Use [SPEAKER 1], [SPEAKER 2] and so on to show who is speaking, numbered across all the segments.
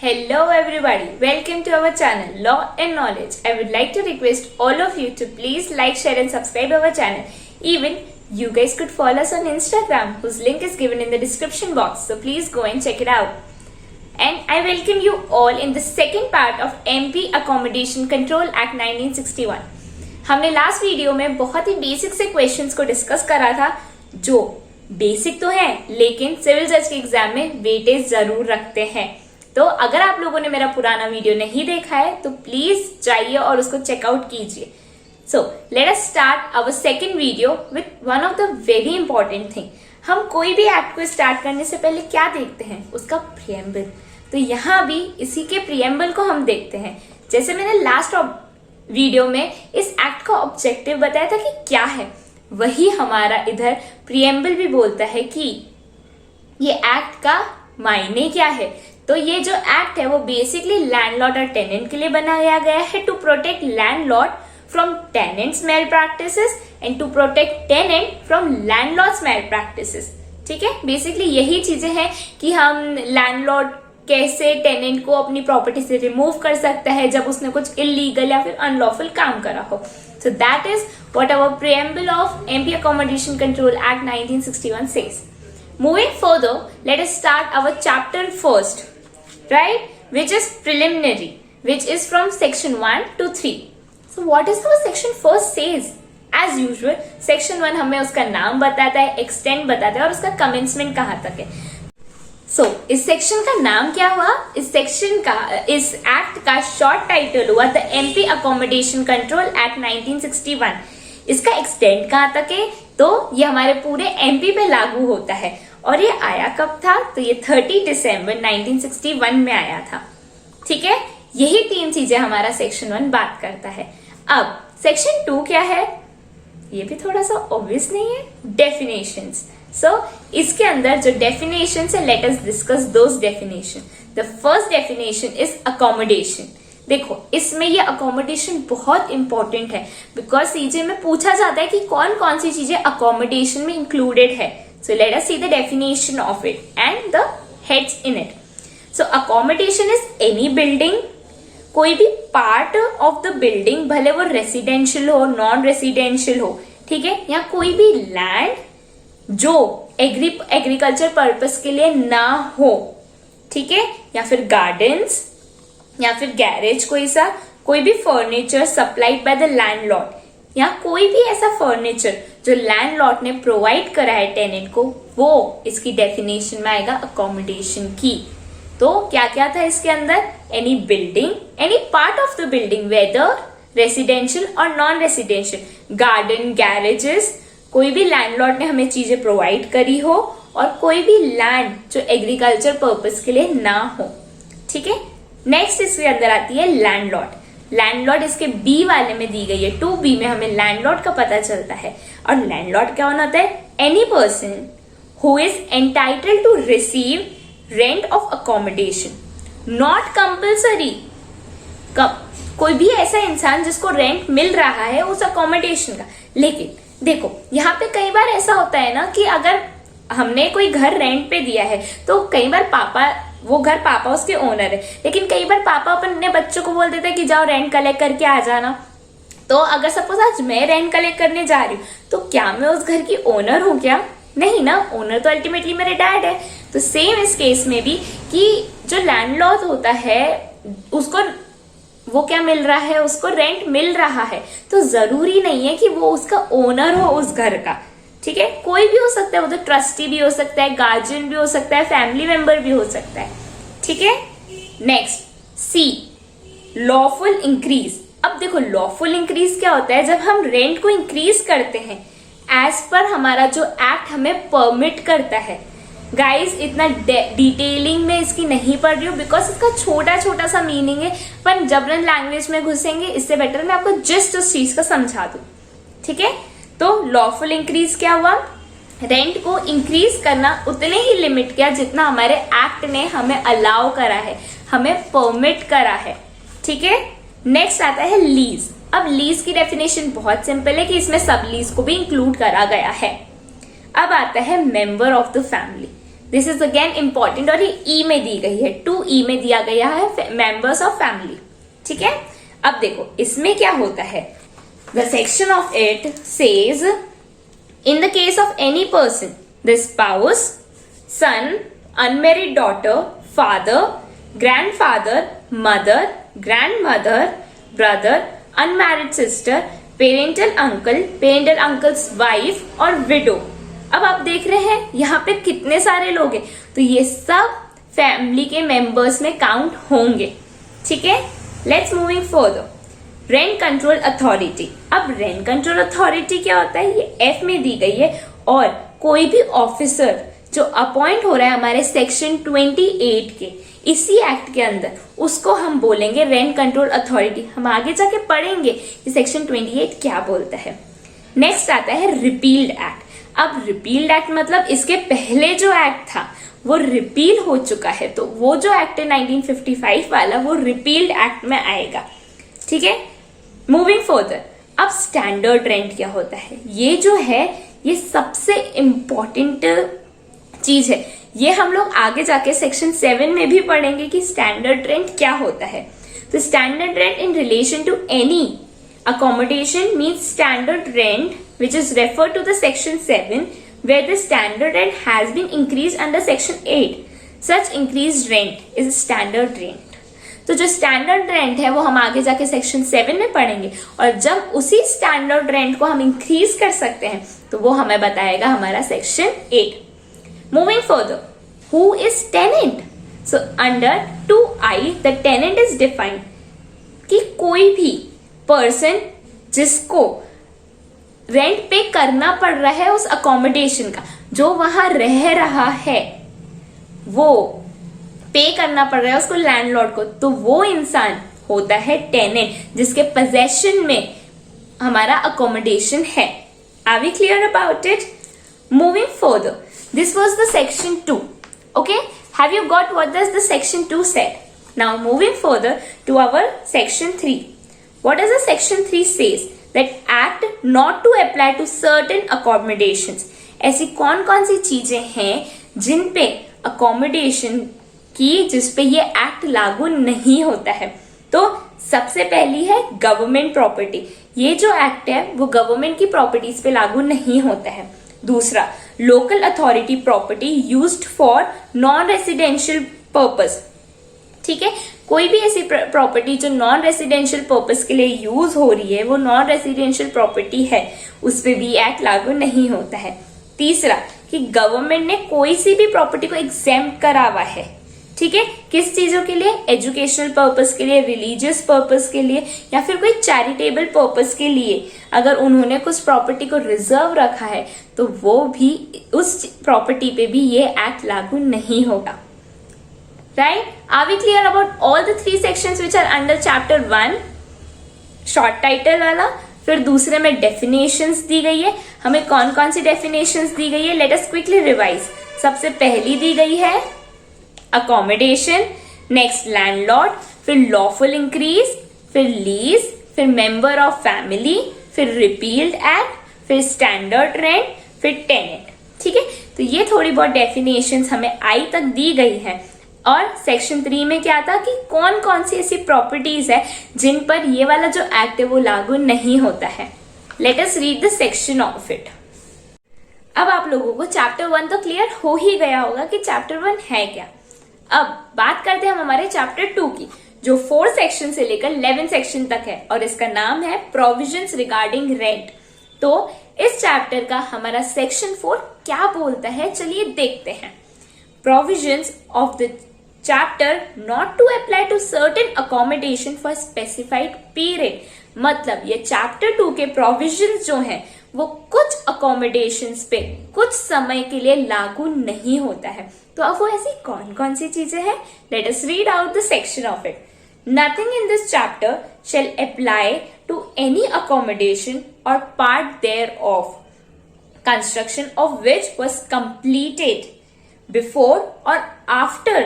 [SPEAKER 1] Hello everybody, welcome to our channel Law and Knowledge. I would like to request all of you to please like, share and subscribe our channel. Even you guys could follow us on Instagram whose link is given in the description box. So please go and check it out. And I welcome you all in the second part of MP Accommodation Control Act 1961. हमने last video में बहुत ही basic से questions को discuss करा था जो basic तो है लेकिन सिविल जज के एग्जाम में वेटेज जरूर रखते हैं। तो अगर आप लोगों ने मेरा पुराना वीडियो नहीं देखा है तो प्लीज जाइए और उसको चेकआउट कीजिए। So let us start our second video with one of the very important thing. हम कोई भी एक्ट को स्टार्ट करने से पहले क्या देखते हैं? उसका प्रियम्बल। तो यहाँ भी इसी के प्रियम्बल को हम देखते हैं। जैसे मैंने लास्ट वीडियो में इस एक्ट का ऑब्जेक्टिव बताया था कि क्या है, वही हमारा इधर प्रियम्बल भी बोलता है कि ये एक्ट का मायने क्या है। तो ये जो एक्ट है वो बेसिकली लैंडलॉर्ड और टेनेंट के लिए बनाया गया है to protect landlord from tenants malpractices and to protect tenant from landlords malpractices. ठीक है, बेसिकली यही चीजें हैं कि हम लैंडलॉर्ड कैसे टेनेंट को अपनी प्रॉपर्टी से रिमूव कर सकता है जब उसने कुछ इलीगल या फिर अनलॉफुल काम करा हो। So that is what our preamble of MP accommodation control act 1961 says. Moving further, let us start our chapter first, right? Which is preliminary, which is from section 1 to 3. So what is our section first says? As usual, section 1 हमें उसका नाम बताता है, extent बताता है और उसका commencement कहाँ तक है। So, इस सेक्शन का नाम क्या हुआ? इस सेक्शन का, इस एक्ट का शॉर्ट टाइटल हुआ the MP accommodation control act 1961। इसका एक्सटेंड कहाँ तक है? तो ये हमारे पूरे एमपी पे लागू होता है। और ये आया कब था? तो ये 30 दिसंबर 1961 में आया था। ठीक है, यही तीन चीजें हमारा सेक्शन 1 बात करता है। अब सेक्शन 2 क्या है? ये भी थोड़ा सा ऑब्वियस नहीं है, डेफिनेशंस। सो इसके अंदर जो डेफिनेशन है, let us discuss those definition. The first definition is accommodation. देखो, इसमें ये अकोमोडेशन बहुत इंपॉर्टेंट है बिकॉज सीजे में पूछा जाता है कि कौन कौन सी चीजें अकोमोडेशन में इंक्लूडेड है। सो let us see the definition of it and the heads in it. So accommodation is any building, कोई भी पार्ट ऑफ द बिल्डिंग, भले वो रेसिडेंशियल हो, नॉन रेसिडेंशियल हो, ठीक है, या कोई भी लैंड जो एग्रीकल्चर पर्पस के लिए ना हो, ठीक है, या फिर गार्डन्स या फिर गैरेज, कोई भी furniture supplied by the landlord, या कोई भी ऐसा फर्नीचर जो लैंडलॉर्ड ने प्रोवाइड करा है टेनेंट को, वो इसकी डेफिनेशन में आएगा अकोमोडेशन की। तो क्या क्या था इसके अंदर? Any building, any part of the building, whether residential और नॉन रेसिडेंशियल, गार्डन, गैरेजेस, कोई भी लैंडलॉर्ड ने हमें चीजें प्रोवाइड करी हो, और कोई भी लैंड जो एग्रीकल्चर पर्पस के लिए ना हो। ठीक है, नेक्स्ट इसके अंदर आती है लैंडलॉर्ड। लैंडलॉर्ड इसके बी वाले में दी गई है, 2B में हमें लैंडलॉर्ड का पता चलता है। और लैंडलॉर्ड क्या होना होता है? Any person who is entitled to receive rent of accommodation, not compulsory. कोई भी ऐसा इंसान जिसको रेंट मिल रहा है उस अकोमोडेशन का। लेकिन देखो, यहाँ पे कई बार ऐसा होता है ना कि अगर हमने कोई घर रेंट पे दिया है तो कई बार पापा उसके ओनर है, लेकिन कई बार पापा अपने बच्चों को बोल देते हैं कि जाओ रेंट कलेक्ट करके आ जाना। तो अगर सपोज आज मैं रेंट कलेक्ट करने जा रही हूँ तो क्या मैं उस घर की ओनर हूँ क्या? नहीं ना, ओनर तो अल्टीमेटली मेरे डैड है। तो सेम इस केस में भी कि जो लैंडलॉर्ड होता है उसको वो क्या मिल रहा है? उसको रेंट मिल रहा है। तो जरूरी नहीं है कि वो उसका ओनर हो उस घर का। ठीक है, कोई भी हो सकता है, वो तो ट्रस्टी भी हो सकता है, गार्जियन भी हो सकता है, फैमिली मेंबर भी हो सकता है। ठीक है, नेक्स्ट सी, लॉफुल इंक्रीज। अब देखो, लॉफुल इंक्रीज क्या होता है? जब हम रेंट को इंक्रीज करते हैं एज पर हमारा जो एक्ट हमें परमिट करता है। गाइज, इतना डिटेलिंग में इसकी नहीं पढ़ रही हूँ बिकॉज इसका छोटा छोटा सा मीनिंग है, पर जबरन लैंग्वेज में घुसेंगे इससे बेटर मैं आपको जस्ट उस चीज का समझा दूं। ठीक है, तो लॉफुल इंक्रीज क्या हुआ? रेंट को इंक्रीज करना उतने ही लिमिट किया जितना हमारे एक्ट ने हमें अलाउ करा है, हमें परमिट करा है। ठीक है, नेक्स्ट आता है लीज। अब लीज की डेफिनेशन बहुत सिंपल है कि इसमें सब लीज को भी इंक्लूड करा गया है। अब आता है member of the family. This is again important और ये ई में दी गई है, 2E में दिया गया है मेंबर्स ऑफ फैमिली। ठीक है, अब देखो इसमें क्या होता है, the section of it says in the case of any person, the spouse, son, unmarried daughter, father, grandfather, mother, grandmother, brother, unmarried sister, parental uncle, parental uncles wife और widow. अब आप देख रहे हैं यहाँ पे कितने सारे लोग हैं, तो ये सब फैमिली के मेंबर्स में काउंट होंगे। ठीक है, let's moving further. Rent control authority. अब रेंट कंट्रोल अथॉरिटी क्या होता है, ये एफ में दी गई है, और कोई भी ऑफिसर जो अपॉइंट हो रहा है हमारे सेक्शन 28 के इसी एक्ट के अंदर, उसको हम बोलेंगे रेंट कंट्रोल अथॉरिटी। हम आगे जाके पढ़ेंगे कि सेक्शन 28 क्या बोलता है। नेक्स्ट आता है रिपील्ड एक्ट। अब रिपील्ड एक्ट मतलब इसके पहले जो एक्ट था वो रिपील हो चुका है, तो वो जो एक्ट है 1955 वाला वो रिपील्ड एक्ट में आएगा। ठीक है, मूविंग फर्दर। अब स्टैंडर्ड रेंट क्या होता है, ये जो है ये सबसे इंपॉर्टेंट चीज है। ये हम लोग आगे जाके सेक्शन 7 में भी पढ़ेंगे कि स्टैंडर्ड रेंट क्या होता है। तो standard rent in relation to any accommodation means standard rent which is referred to the section 7 where the standard rent has been increased under section 8. Such increased rent is standard rent. तो जो standard rent है वो हम आगे जाके section 7 में पढ़ेंगे, और जब उसी स्टैंडर्ड रेंट को हम इंक्रीज कर सकते हैं तो वो हमें बताएगा हमारा section 8. Moving further, who is tenant? So under 2I the tenant is defined कि कोई भी पर्सन जिसको रेंट पे करना पड़ रहा है उस अकोमोडेशन का, जो वहां रह रहा है वो पे करना पड़ रहा है उसको लैंडलॉर्ड को, तो वो इंसान होता है टेनेंट जिसके पोजेशन में हमारा अकोमोडेशन है. Are we clear about it? Moving further, this was the section 2. Okay, have you got what does the section 2 said? Now moving further to our section 3. What does the section 3 says? That act not to apply to certain accommodations. ऐसी कौन कौन सी चीजें हैं जिन पे accommodation की जिस पे ये एक्ट लागू नहीं होता है? तो सबसे पहली है गवर्नमेंट प्रॉपर्टी. ये जो एक्ट है वो गवर्नमेंट की प्रॉपर्टीज पे लागू नहीं होता है. दूसरा, local authority property used for non residential purpose. ठीक है, कोई भी ऐसी प्रॉपर्टी जो नॉन रेसिडेंशियल पर्पस के लिए यूज हो रही है वो नॉन रेसिडेंशियल प्रॉपर्टी है, उस पे भी एक्ट लागू नहीं होता है. तीसरा, कि गवर्नमेंट ने कोई सी भी प्रॉपर्टी को एग्जेम्प्ट करा हुआ है. ठीक है, किस चीजों के लिए? एजुकेशनल पर्पस के लिए, रिलीजियस पर्पस के लिए, या फिर कोई चैरिटेबल पर्पस के लिए अगर उन्होंने कुछ प्रॉपर्टी को रिजर्व रखा है तो वो भी उस प्रॉपर्टी पे भी ये एक्ट लागू नहीं होगा. Right? Are we clear about all the 3 sections which are under chapter 1? Short title वाला. फिर दूसरे में डेफिनेशंस दी गई है. हमें कौन कौन सी डेफिनेशंस दी गई है? Let us quickly revise. सबसे पहली दी गई है अकोमोडेशन, नेक्स्ट लैंडलॉर्ड, फिर लॉफुल इंक्रीज, फिर लीज, फिर मेंबर ऑफ फैमिली, फिर रिपील्ड एक्ट, फिर स्टैंडर्ड रेंट, फिर टेनेंट. ठीक है, तो ये थोड़ी बहुत डेफिनेशंस हमें आई तक दी गई है. और सेक्शन 3 में क्या था कि कौन कौन सी ऐसी प्रॉपर्टीज है जिन पर ये वाला जो एक्ट है वो लागू नहीं होता है. Late us read the section of it. अब आप लोगों को चैप्टर 1 तो क्लियर हो ही गया होगा कि चैप्टर 1 है क्या. अब बात करते हैं हम हमारे चैप्टर 2 की, जो 4 सेक्शन से लेकर 11 सेक्शन तक है, और इसका नाम है प्रोविजंस रिगार्डिंग रेंट. तो इस चैप्टर का हमारा सेक्शन 4 क्या बोलता है, चलिए देखते हैं. Provisions of the chapter not to apply to certain accommodation for specified period. मतलब ये चैप्टर 2 के प्रोविजंस जो हैं वो कुछ अकोमोडेशंस पे कुछ समय के लिए लागू नहीं होता है. तो अब वो ऐसी कौन कौन सी चीजें हैं? Late us read out the section of it. Nothing in this chapter shall apply to any accommodation or part thereof, construction of which was completed before or after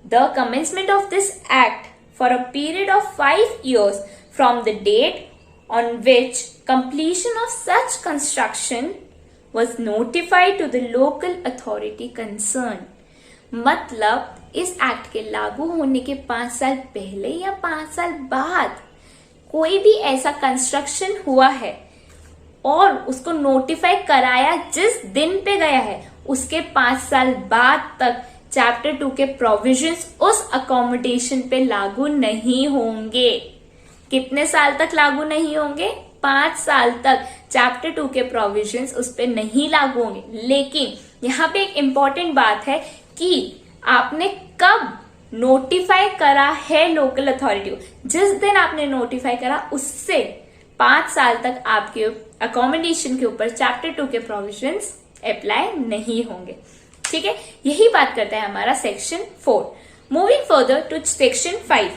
[SPEAKER 1] the commencement of this act for a period of 5 years from the date on which completion of such construction was notified to the local authority concerned. मतलब इस act के लागू होने के 5 साल पहले या 5 साल बाद कोई भी ऐसा कंस्ट्रक्शन हुआ है और उसको नोटिफाई कराया जिस दिन पे गया है, उसके 5 साल बाद तक चैप्टर 2 के प्रोविजंस उस अकोमोडेशन पे लागू नहीं होंगे। कितने साल तक लागू नहीं होंगे? 5 साल तक चैप्टर 2 के प्रोविजंस उस पे नहीं लागू होंगे। लेकिन यहाँ पे एक इम्पॉर्टेंट बात है कि आपने कब नोटिफाई करा है लोकल अथॉरिटी को। जिस दिन आपने नोटिफाई करा उससे 5 साल तक आपके अकोमोडेशन के ऊपर चैप्टर 2 के प्रोविजंस अप्लाई नहीं होंगे। ठीक है, यही बात करता है हमारा section 4। Moving further to section 5,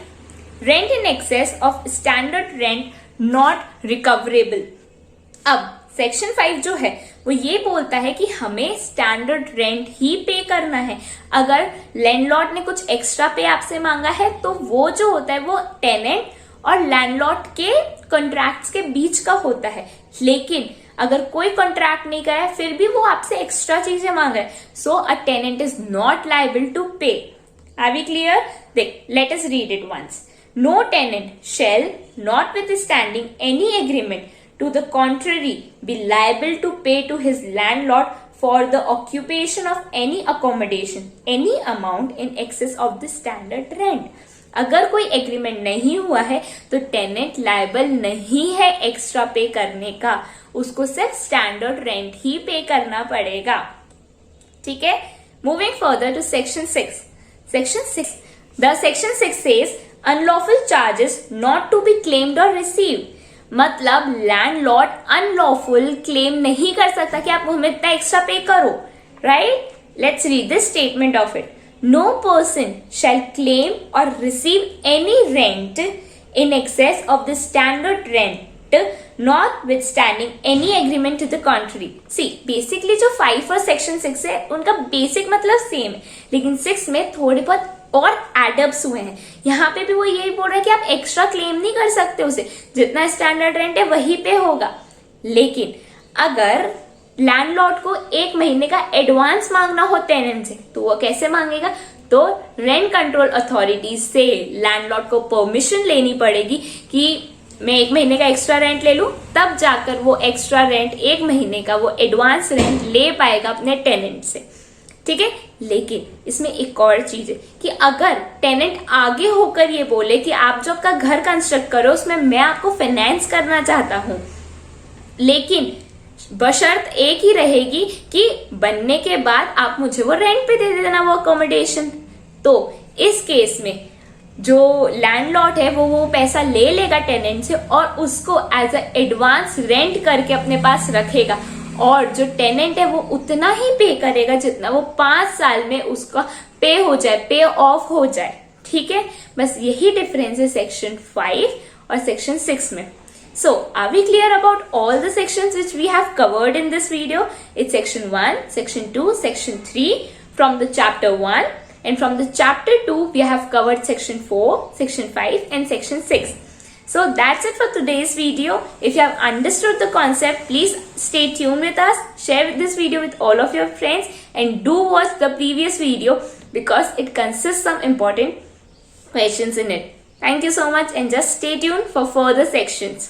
[SPEAKER 1] rent in excess of standard rent not recoverable. अब सेक्शन 5 जो है वो ये बोलता है कि हमें स्टैंडर्ड रेंट ही पे करना है। अगर लैंडलॉर्ड ने कुछ एक्स्ट्रा पे आपसे मांगा है तो वो जो होता है वो टेनेंट और लैंडलॉर्ड के कॉन्ट्रैक्ट्स के बीच का होता है। लेकिन अगर कोई कॉन्ट्रैक्ट नहीं करा है फिर भी वो आपसे एक्स्ट्रा चीजें मांगा है, so a tenant is not liable to pay. Are we clear? देख, let us read it once. No tenant shall notwithstanding any agreement to the contrary be liable to pay to his landlord for the occupation of any accommodation any amount in excess of the standard rent। अगर कोई agreement नहीं हुआ है तो tenant liable नहीं है extra पे करने का, उसको सिर्फ स्टैंडर्ड रेंट ही पे करना पड़ेगा। ठीक है, moving further to section 6। The section 6 says unlawful charges not to be claimed or received। मतलब लैंडलॉर्ड अनलॉफुल क्लेम नहीं कर सकता कि आप हमें इतना एक्स्ट्रा पे करो। Right, let's read this statement of it. No person shall claim और receive any rent in excess of the standard rent notwithstanding any agreement to the contrary। See basically जो 5 और सेक्शन 6 है उनका basic मतलब same है, लेकिन 6 में थोड़े बहुत और एडअप्स हुए हैं। यहाँ पे भी वो यही बोल रहा है कि आप एक्स्ट्रा क्लेम नहीं कर सकते उसे, जितना स्टैंडर्ड रेंट है वही पे होगा। लेकिन अगर लैंडलॉर्ड को 1 महीने का एडवांस मांगना हो टेनेंट से तो वो कैसे मांगेगा? तो रेंट कंट्रोल अथॉरिटी से लैंडलॉर्ड को परमिशन लेनी पड़ेगी कि मैं 1 महीने का एक्स्ट्रा रेंट ले लूं, तब जाकर वो एक्स्ट्रा रेंट 1 महीने का वो एडवांस रेंट ले पाएगा अपने टेनेंट से। ठीक है, लेकिन इसमें एक और चीज है कि अगर टेनेंट आगे होकर ये बोले कि आप जो आपका घर कंस्ट्रक्ट करो उसमें मैं आपको फाइनेंस करना चाहता हूं, लेकिन बशर्त एक ही रहेगी कि बनने के बाद आप मुझे वो रेंट पे दे देना वो अकोमोडेशन, तो इस केस में जो लैंडलॉर्ड है वो पैसा ले लेगा टेनेंट से और उसको एज अ एडवांस रेंट करके अपने पास रखेगा, और जो टेनेंट है वो उतना ही पे करेगा जितना वो 5 साल में उसका पे हो जाए, पे ऑफ हो जाए। ठीक है, बस यही डिफरेंस है सेक्शन 5 और सेक्शन 6 में। So, are we clear about all the sections which we have covered in this video? It's section 1, section 2, section 3 from the chapter 1, and from the chapter 2 we have covered section 4, section 5 and section 6. So that's it for today's video. If you have understood the concept, please stay tuned with us, share this video with all of your friends and do watch the previous video because it consists some important questions in it. Thank you so much and just stay tuned for further sections.